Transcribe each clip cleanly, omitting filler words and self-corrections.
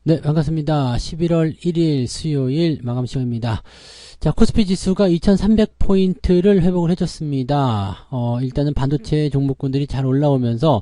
네, 반갑습니다. 11월 1일 수요일 마감 시간입니다. 자, 코스피 지수가 2300포인트를 회복을 해줬습니다. 일단은 반도체 종목군들이 잘 올라오면서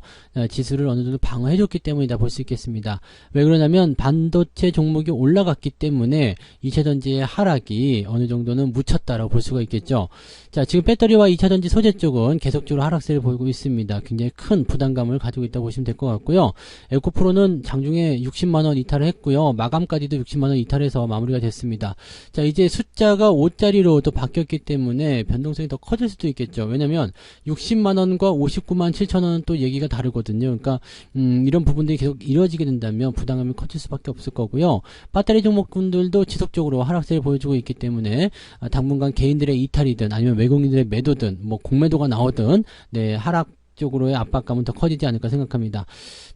지수를 어느 정도 방어해줬기 때문이다 볼 수 있겠습니다. 왜 그러냐면 반도체 종목이 올라갔기 때문에 2차전지의 하락이 어느 정도는 묻혔다라고 볼 수가 있겠죠. 자, 지금 배터리와 2차전지 소재 쪽은 계속적으로 하락세를 보이고 있습니다. 굉장히 큰 부담감을 가지고 있다고 보시면 될 것 같고요. 에코프로는 장중에 60만원 이탈을 했고요. 마감까지도 60만원 이탈해서 마무리가 됐습니다. 자, 이제 숫자가 5자리로 또 바뀌었기 때문에 변동성이 더 커질 수도 있겠죠. 왜냐면 60만원과 59만 7천원은 또 얘기가 다르거든요. 그러니까 이런 부분들이 계속 이루어지게 된다면 부담감이 커질 수밖에 없을 거고요. 배터리 종목군들도 지속적으로 하락세를 보여주고 있기 때문에 당분간 개인들의 이탈이든 아니면 외국인들의 매도든 뭐 공매도가 나오든 네, 하락 쪽으로의 압박감은 더 커지지 않을까 생각합니다.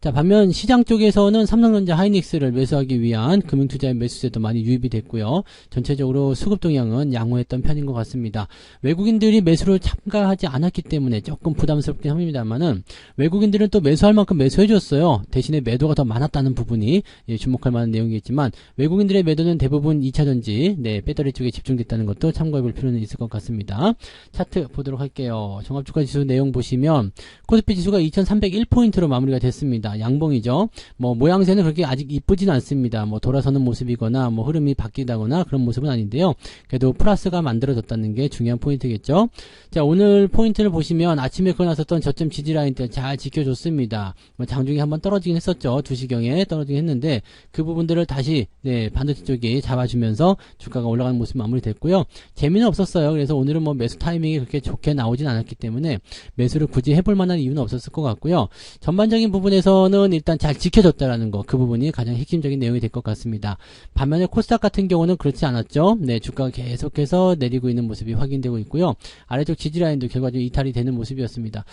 자, 반면 시장 쪽에서는 삼성전자 하이닉스를 매수하기 위한 금융투자의 매수세도 많이 유입이 됐고요. 전체적으로 수급 동향은 양호했던 편인 것 같습니다. 외국인들이 매수를 참가하지 않았기 때문에 조금 부담스럽긴 합니다만은 외국인들은 또 매수할 만큼 매수해줬어요. 대신에 매도가 더 많았다는 부분이 주목할 만한 내용이겠지만 외국인들의 매도는 대부분 2차전지, 네, 배터리 쪽에 집중됐다는 것도 참고해 볼 필요는 있을 것 같습니다. 차트 보도록 할게요. 종합주가지수 내용 보시면 코스피 지수가 2301포인트로 마무리가 됐습니다. 양봉이죠. 뭐 모양새는 그렇게 아직 이쁘진 않습니다. 뭐 돌아서는 모습이거나 뭐 흐름이 바뀌다거나 그런 모습은 아닌데요. 그래도 플러스가 만들어졌다는 게 중요한 포인트겠죠. 자, 오늘 포인트를 보시면 아침에 그어놨었던 저점 지지라인들 잘 지켜줬습니다. 뭐 장중에 한번 떨어지긴 했었죠. 2시경에 떨어지긴 했는데 그 부분들을 다시 네, 반도체 쪽이 잡아주면서 주가가 올라가는 모습 마무리됐고요. 재미는 없었어요. 그래서 오늘은 뭐 매수 타이밍이 그렇게 좋게 나오진 않았기 때문에 매수를 굳이 해볼 만한 이유는 없었을 것 같고요. 전반적인 부분에서는 일단 잘 지켜줬다라는 거, 그 부분이 가장 핵심적인 내용이 될 것 같습니다. 반면에 코스닥 같은 경우는 그렇지 않았죠. 네, 주가가 계속해서 내리고 있는 모습이 확인되고 있고요. 아래쪽 지지라인도 결과적으로 이탈이 되는 모습이었습니다.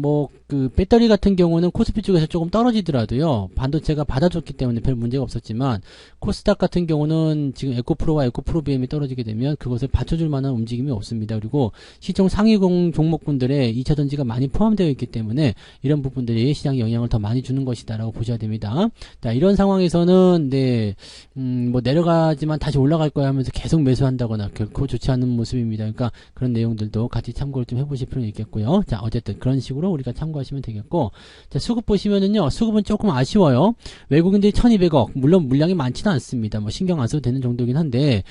뭐 그 배터리 같은 경우는 코스피 쪽에서 조금 떨어지더라도요. 반도체가 받아줬기 때문에 별 문제가 없었지만 코스닥 같은 경우는 지금 에코프로와 에코프로 BM이 떨어지게 되면 그것을 받쳐줄 만한 움직임이 없습니다. 그리고 시총 상위 종목군들의 2차전지가 많이 포함되어 있기 때문에 이런 부분들이 시장에 영향을 더 많이 주는 것이다라고 보셔야 됩니다. 자, 이런 상황에서는 네, 뭐 내려가지만 다시 올라갈 거야 하면서 계속 매수한다거나 결코 좋지 않은 모습입니다. 그러니까 그런 내용들도 같이 참고를 좀 해보실 필요는 있겠고요. 자, 어쨌든 그런 식으로 우리가 참고하시면 되겠고, 자, 수급 보시면은요, 수급은 조금 아쉬워요. 외국인들이 1200억, 물론 물량이 많지는 않습니다. 뭐 신경 안 써도 되는 정도긴 한데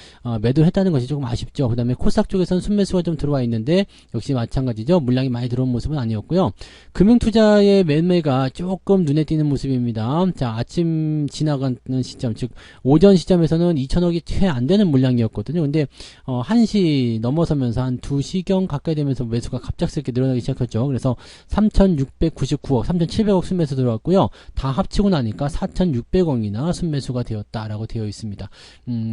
매도를 했다는 것이 조금 아쉽죠. 그 다음에 코스닥 쪽에서는 순매수가 좀 들어와 있는데 역시 마찬가지죠. 물량이 많이 들어온 모습은 아니었고요. 금융투자의 매매가 조금 눈에 띄는 모습입니다. 자, 아침 지나가는 시점, 즉 오전 시점에서는 2000억이 채 안 되는 물량이었거든요. 근데 1시 넘어서면서 한 2시경 가까이 되면서 매수가 갑작스럽게 늘어나기 시작했죠. 그래서 3699억, 3700억 순매수 들어왔고요. 다 합치고 나니까 4600억이나 순매수가 되었다라고 되어 있습니다.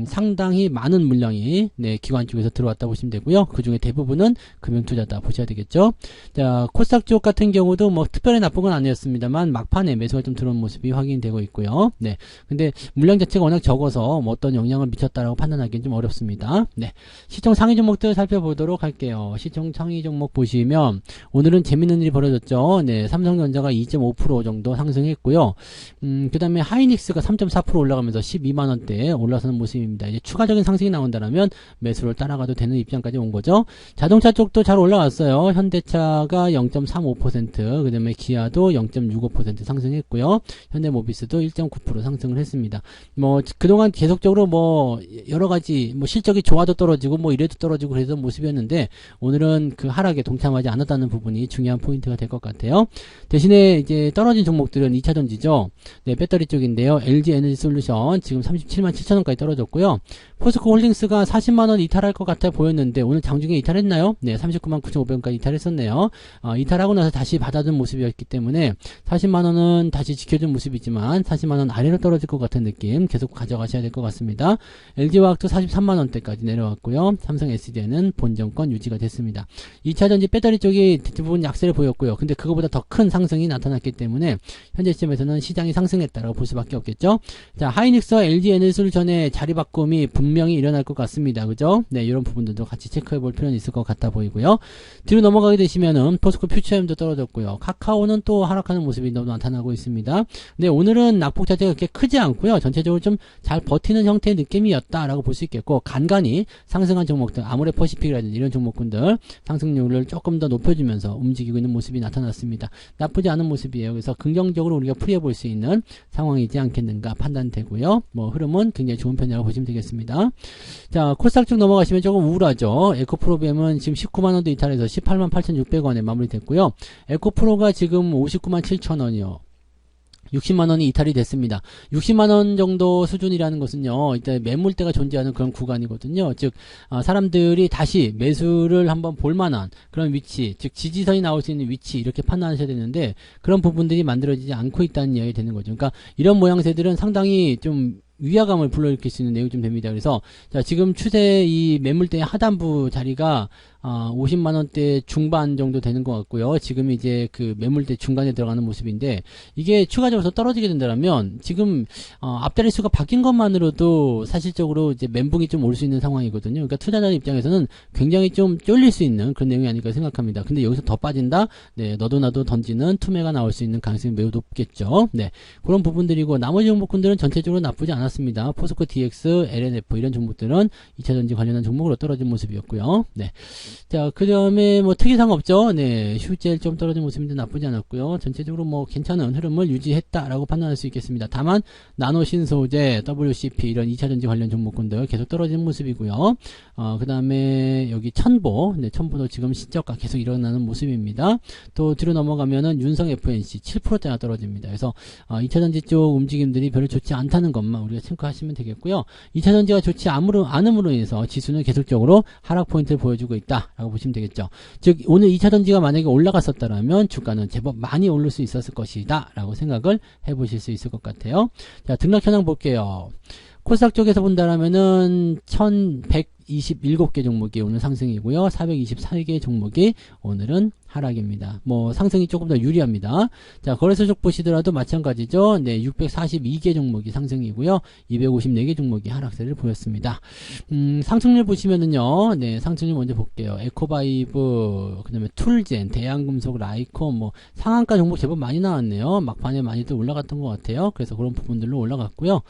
상당히 많은 물량이 네, 기관 쪽에서 들어왔다 보시면 되고요. 그 중에 대부분은 금융투자다 보셔야 되겠죠. 자, 코스닥 쪽 같은 경우도 뭐 특별히 나쁜 건 아니었습니다만 막판에 매수가 좀 들어온 모습이 확인되고 있고요. 네, 근데 물량 자체가 워낙 적어서 뭐 어떤 영향을 미쳤다라고 판단하기는 좀 어렵습니다. 네, 시총 상위 종목들 살펴보도록 할게요. 시총 상위 종목 보시면 오늘은 재밌는 일이 벌어졌죠. 네, 삼성전자가 2.5% 정도 상승했고요. 그 다음에 하이닉스가 3.4% 올라가면서 12만원대에 올라서는 모습입니다. 이제 추가적인 상승이 나온다면 매수를 따라가도 되는 입장까지 온 거죠. 자동차 쪽도 잘 올라왔어요. 현대차가 0.35%, 그 다음에 기아도 0.65% 상승했고요. 현대모비스도 1.9% 상승을 했습니다. 뭐 그동안 계속적으로 뭐 여러가지 뭐 실적이 좋아도 떨어지고 뭐 이래도 떨어지고 그래서 모습이었는데 오늘은 그 하락에 동참하지 않았다는 부분이 중요한 포인트가 될 것 같아요. 대신에 이제 떨어진 종목들은 2차전지죠. 네, 배터리 쪽인데요. LG 에너지 솔루션 지금 37만 7천원까지 떨어졌고요. 포스코 홀딩스가 40만원 이탈할 것 같아 보였는데 오늘 장중에 이탈했나요? 네, 39만 9,500원까지 이탈했었네요. 이탈하고 나서 다시 받아준 모습이었기 때문에 40만원은 다시 지켜준 모습이지만 40만원 아래로 떨어질 것 같은 느낌 계속 가져가셔야 될 것 같습니다. LG화학도 43만원대까지 내려왔고요. 삼성 SDI는 본정권 유지가 됐습니다. 2차전지 배터리 쪽이 대부분 약세를 보였고요. 근데 그거보다 더 큰 상승이 나타났기 때문에 현재 시점에서는 시장이 상승했다라고 볼 수밖에 없겠죠. 자, 하이닉스와 LG 에너지솔루션의 자리 바꿈이 분명히 일어날 것 같습니다. 그죠? 네, 이런 부분들도 같이 체크해 볼 필요는 있을 것 같아 보이고요. 뒤로 넘어가게 되시면은 포스코 퓨처엠도 떨어졌고요. 카카오는 또 하락하는 모습이 너무 나타나고 있습니다. 네, 오늘은 낙폭 자체가 그렇게 크지 않고요. 전체적으로 좀 잘 버티는 형태의 느낌이었다라고 볼 수 있겠고, 간간히 상승한 종목들, 아모레퍼시픽이라든지 이런 종목군들 상승률을 조금 더 높여주면서 움직이고 있는 모습이 나타났습니다. 나쁘지 않은 모습이에요. 그래서 긍정적으로 우리가 풀이해 볼 수 있는 상황이지 않겠는가 판단되고요. 뭐 흐름은 굉장히 좋은 편이라고 보시면 되겠습니다. 자, 코스닥 쪽 넘어가시면 조금 우울하죠. 에코프로비엠은 지금 19만원도 이탈해서 188,600원에 마무리됐고요. 에코프로가 지금 597,000원이요. 60만원이 이탈이 됐습니다. 60만원 정도 수준이라는 것은요, 일단 매물대가 존재하는 그런 구간이거든요. 즉, 사람들이 다시 매수를 한번 볼만한 그런 위치, 즉, 지지선이 나올 수 있는 위치, 이렇게 판단하셔야 되는데, 그런 부분들이 만들어지지 않고 있다는 이야기 되는 거죠. 그러니까, 이런 모양새들은 상당히 좀, 위화감을 불러일으킬 수 있는 내용이 좀 됩니다. 그래서, 자, 지금 추세 이 매물대의 하단부 자리가 50만원대 중반 정도 되는 것 같고요. 지금 이제 그 매물대 중간에 들어가는 모습인데, 이게 추가적으로 떨어지게 된다면, 지금, 앞자리 수가 바뀐 것만으로도 사실적으로 이제 멘붕이 좀 올 수 있는 상황이거든요. 그러니까 투자자 입장에서는 굉장히 좀 쫄릴 수 있는 그런 내용이 아닐까 생각합니다. 근데 여기서 더 빠진다? 네, 너도 나도 던지는 투매가 나올 수 있는 가능성이 매우 높겠죠. 네, 그런 부분들이고, 나머지 종목군들은 전체적으로 나쁘지 않았습니다. 포스코 DX, LNF 이런 종목들은 2차전지 관련한 종목으로 떨어진 모습이었고요. 네. 자, 그 다음에 뭐 특이사항 없죠? 네, 휴젤 좀 떨어진 모습인데 나쁘지 않았고요. 전체적으로 뭐 괜찮은 흐름을 유지했다라고 판단할 수 있겠습니다. 다만 나노신소재, WCP 이런 2차전지 관련 종목군들 계속 떨어지는 모습이고요. 그 다음에 여기 천보, 네, 천보도 지금 신저가 계속 일어나는 모습입니다. 또 뒤로 넘어가면은 윤성 FNC 7%대가 떨어집니다. 그래서 2차전지 쪽 움직임들이 별로 좋지 않다는 것만 우리가 체크하시면 되겠고요. 2차전지가 좋지 않음으로 인해서 지수는 계속적으로 하락 포인트를 보여주고 있다 라고 보시면 되겠죠. 즉 오늘 2차전지가 만약에 올라갔었다면 주가는 제법 많이 오를 수 있었을 것이다 라고 생각을 해보실 수 있을 것 같아요. 자, 등락 현황 볼게요. 코스닥 쪽에서 본다라면은 1127개 종목이 오늘 상승이고요. 424개 종목이 오늘은 하락입니다. 뭐 상승이 조금 더 유리합니다. 자, 거래소 쪽 보시더라도 마찬가지죠. 네, 642개 종목이 상승이고요. 254개 종목이 하락세를 보였습니다. 상승률 보시면은요. 네, 상승률 먼저 볼게요. 에코바이브, 그다음에 툴젠, 대한금속, 라이콘 뭐 상한가 종목 제법 많이 나왔네요. 막판에 많이들 올라갔던 것 같아요. 그래서 그런 부분들로 올라갔고요.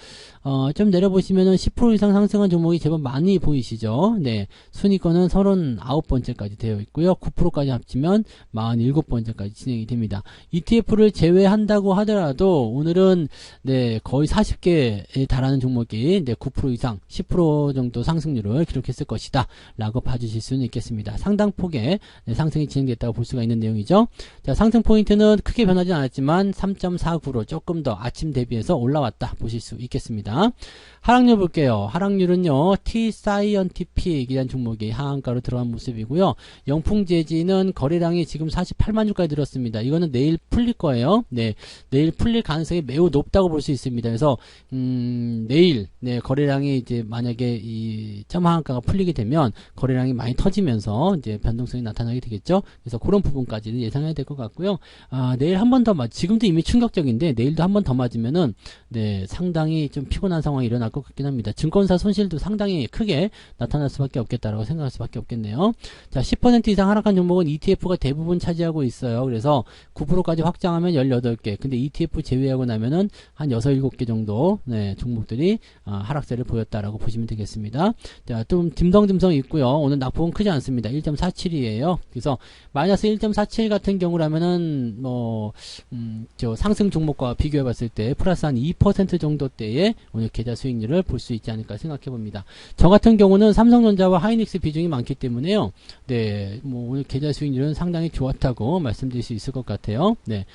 좀 내려보시면은 10% 이상 상승한 종목이 제법 많이 보이시죠. 네, 순위권은 39번째까지 되어 있고요. 9%까지 합치면 47번째까지 진행이 됩니다. ETF를 제외한다고 하더라도 오늘은 네, 거의 40개에 달하는 종목이 네, 9% 이상 10% 정도 상승률을 기록했을 것이다 라고 봐주실 수는 있겠습니다. 상당폭의 네, 상승이 진행됐다고 볼 수가 있는 내용이죠. 자, 상승 포인트는 크게 변하지 않았지만 3.49로 조금 더 아침 대비해서 올라왔다 보실 수 있겠습니다. 하락률 볼게요. 하락률은요, T-사이언티픽이라는 종목이 하한가로 들어간 모습이고요. 영풍재지는 거래량이 지금 48만 주까지 늘었습니다. 이거는 내일 풀릴 거예요. 네, 내일 풀릴 가능성이 매우 높다고 볼 수 있습니다. 그래서 내일 네, 거래량이 이제 만약에 이 점하한가가 풀리게 되면 거래량이 많이 터지면서 이제 변동성이 나타나게 되겠죠. 그래서 그런 부분까지는 예상해야 될 것 같고요. 내일 한 번 더 지금도 이미 충격적인데 내일도 한 번 더 맞으면은 네, 상당히 좀 피곤한 상황이 일어날 것 같긴 합니다. 증권사 손실도 상당히 크게 나타날 수밖에 없겠다라고 생각할 수밖에 없겠네요. 자, 10% 이상 하락한 종목은 ETF가 대부분 차지하고 있어요. 그래서 9%까지 확장하면 18개. 근데 ETF 제외하고 나면은 한 6, 7개 정도 네, 종목들이 하락세를 보였다라고 보시면 되겠습니다. 자, 좀 dim성dim성 있고요. 오늘 낙폭은 크지 않습니다. 1.47이에요. 그래서 마이너스 1.47 같은 경우라면은 뭐 저 상승 종목과 비교해 봤을 때 플러스 한 2% 정도대의 오늘 계좌 수익률을 볼 수 있지 않을까 생각해 봅니다. 저 같은 경우는 삼성전자와 하이닉스 비중이 많기 때문에요. 네, 뭐 오늘 계좌 수익률은 상당히 좋았다고 말씀드릴 수 있을 것 같아요. 네,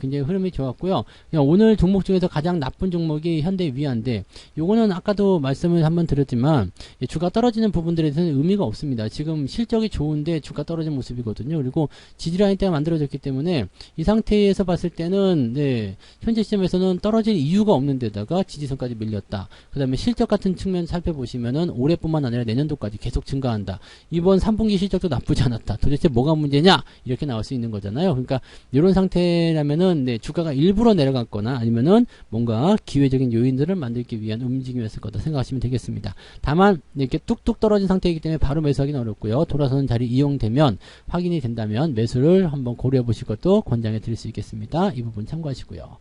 굉장히 흐름이 좋았고요. 오늘 종목 중에서 가장 나쁜 종목이 현대위아인데 요거는 아까도 말씀을 한번 드렸지만 주가 떨어지는 부분들에 대해서는 의미가 없습니다. 지금 실적이 좋은데 주가 떨어진 모습이거든요. 그리고 지지라인 때가 만들어졌기 때문에 이 상태에서 봤을 때는 네, 현재 시점에서는 떨어질 이유가 없는 데다가 지지선까지 밀렸다. 그 다음에 실적 같은 측면 살펴보시면은 올해뿐만 아니라 내년도까지 계속 증가한다. 이번 3분기 실적도 나쁘지 않았다. 도대체 뭐가 문제냐? 이렇게 나올 수 있는 거잖아요. 그러니까 이런 상태라면은 네, 주가가 일부러 내려갔거나 아니면은 뭔가 기회적인 요인들을 만들기 위한 움직임이었을 거다 생각하시면 되겠습니다. 다만 이렇게 뚝뚝 떨어진 상태이기 때문에 바로 매수하기는 어렵고요. 돌아서는 자리 이용되면 확인이 된다면 매수를 한번 고려해 보실 것도 권장해 드릴 수 있겠습니다. 이 부분 참고하시고요.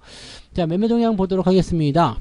자, 매매 동향 보도록 하겠습니다.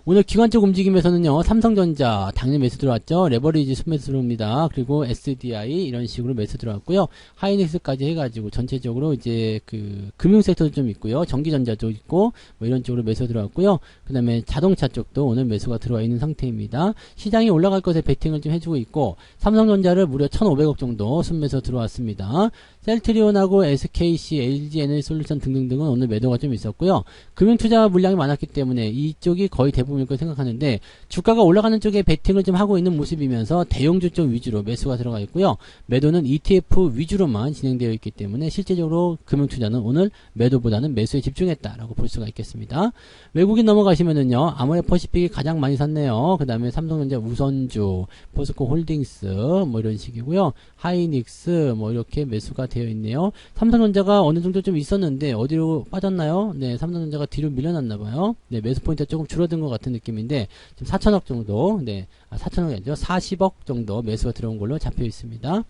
오늘 기관적 움직임에서는요, 삼성전자 당일 매수 들어왔죠. 레버리지 순매수 들어옵니다. 그리고 SDI 이런 식으로 매수 들어왔고요. 하이닉스까지 해가지고 전체적으로 이제 그 금융 섹터도 좀 있고요. 전기전자도 있고 뭐 이런 쪽으로 매수 들어왔고요. 그 다음에 자동차 쪽도 오늘 매수가 들어와 있는 상태입니다. 시장이 올라갈 것에 베팅을 좀 해주고 있고 삼성전자를 무려 1,500억 정도 순매수 들어왔습니다. 셀트리온하고 SKC, LG에너지솔루션 등등등은 오늘 매도가 좀 있었고요. 금융투자 물량이 많았기 때문에 이쪽이 거의 대부분일 거 생각하는데 주가가 올라가는 쪽에 베팅을 좀 하고 있는 모습이면서 대형주 쪽 위주로 매수가 들어가 있고요. 매도는 ETF 위주로만 진행되어 있기 때문에 실제적으로 금융투자는 오늘 매도보다는 매수에 집중했다라고 볼 수가 있겠습니다. 외국인 넘어가시면은요. 아모레퍼시픽이 가장 많이 샀네요. 그 다음에 삼성전자 우선주, 포스코홀딩스 뭐 이런 식이고요. 하이닉스 뭐 이렇게 매수가 되어 있네요. 삼성전자가 어느 정도 좀 있었는데 어디로 빠졌나요? 네, 삼성전자가 뒤로 밀려났나봐요. 네, 매수 포인트가 조금 줄어든 것 같은 느낌인데 지금 4천억 정도, 네, 4천억이 아니죠. 40억 정도 매수가 들어온 걸로 잡혀 있습니다.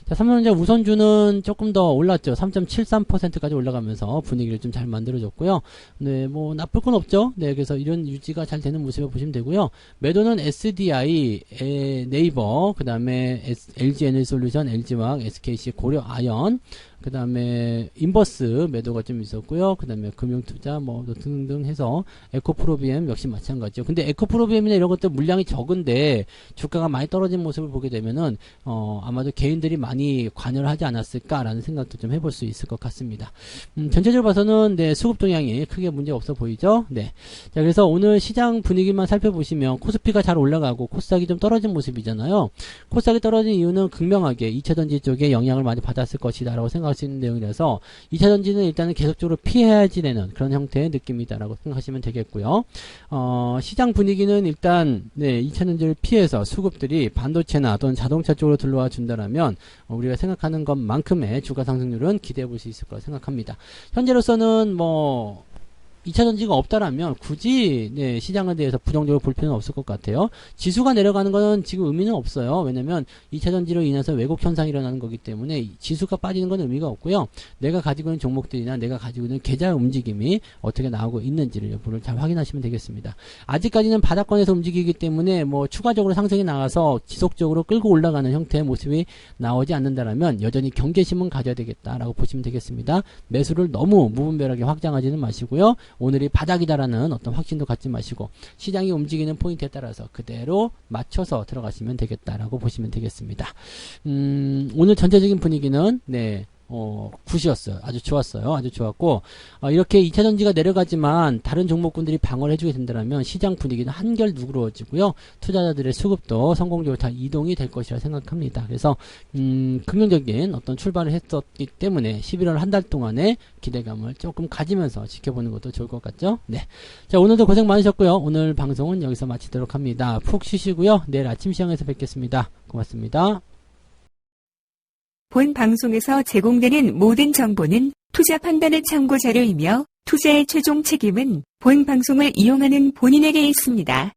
자, 삼성전자 우선주는 조금 더 올랐죠. 3.73%까지 올라가면서 분위기를 좀 잘 만들어줬고요. 네, 뭐 나쁠 건 없죠. 네, 그래서 이런 유지가 잘 되는 모습을 보시면 되고요. 매도는 SDI, 네이버, 그 다음에 LG에너지솔루션, LG화학, SKC, 고려아연, 그 다음에 인버스 매도가 좀 있었고요. 그 다음에 금융투자 뭐 등등 해서 에코프로비엠 역시 마찬가지죠. 근데 에코프로비엠이나 이런 것들 물량이 적은데 주가가 많이 떨어진 모습을 보게 되면은 아마도 개인들이 많이 관여를 하지 않았을까라는 생각도 좀 해볼 수 있을 것 같습니다. 전체적으로 봐서는 네, 수급 동향이 크게 문제 없어 보이죠. 네. 자, 그래서 오늘 시장 분위기만 살펴보시면 코스피가 잘 올라가고 코스닥이 좀 떨어진 모습이잖아요. 코스닥이 떨어진 이유는 극명하게 2차전지 쪽에 영향을 많이 받았을 것이다라고 생각할 수 있는 내용이라서 2차전지는 일단은 계속적으로 피해야지 되는 그런 형태의 느낌이다라고 생각하시면 되겠고요. 시장 분위기는 일단 네, 2차전지를 피해서 수급들이 반도체나 또는 자동차 쪽으로 들러와 준다라면 우리가 생각하는 것만큼의 주가 상승률은 기대해 볼 수 있을 거라 생각합니다. 현재로서는 뭐 2차전지가 없다라면 굳이 네, 시장에 대해서 부정적으로 볼 필요는 없을 것 같아요. 지수가 내려가는 거는 지금 의미는 없어요. 왜냐면 2차전지로 인해서 왜곡 현상이 일어나는 거기 때문에 지수가 빠지는 건 의미가 없고요. 내가 가지고 있는 종목들이나 내가 가지고 있는 계좌 움직임이 어떻게 나오고 있는지를 여부를 잘 확인하시면 되겠습니다. 아직까지는 바닥권에서 움직이기 때문에 뭐 추가적으로 상승이 나가서 지속적으로 끌고 올라가는 형태의 모습이 나오지 않는다라면 여전히 경계심은 가져야 되겠다라고 보시면 되겠습니다. 매수를 너무 무분별하게 확장하지는 마시고요. 오늘이 바닥이다라는 어떤 확신도 갖지 마시고 시장이 움직이는 포인트에 따라서 그대로 맞춰서 들어가시면 되겠다라고 보시면 되겠습니다. 오늘 전체적인 분위기는 네. 굿이었어요. 아주 좋았어요. 아주 좋았고, 이렇게 2차전지가 내려가지만 다른 종목군들이 방어를 해주게 된다면 시장 분위기는 한결 누그러워지고요. 투자자들의 수급도 성공적으로 다 이동이 될 것이라 생각합니다. 그래서, 긍정적인 어떤 출발을 했었기 때문에 11월 한 달 동안의 기대감을 조금 가지면서 지켜보는 것도 좋을 것 같죠? 네. 자, 오늘도 고생 많으셨고요. 오늘 방송은 여기서 마치도록 합니다. 푹 쉬시고요. 내일 아침 시장에서 뵙겠습니다. 고맙습니다. 본 방송에서 제공되는 모든 정보는 투자 판단의 참고 자료이며 투자의 최종 책임은 본 방송을 이용하는 본인에게 있습니다.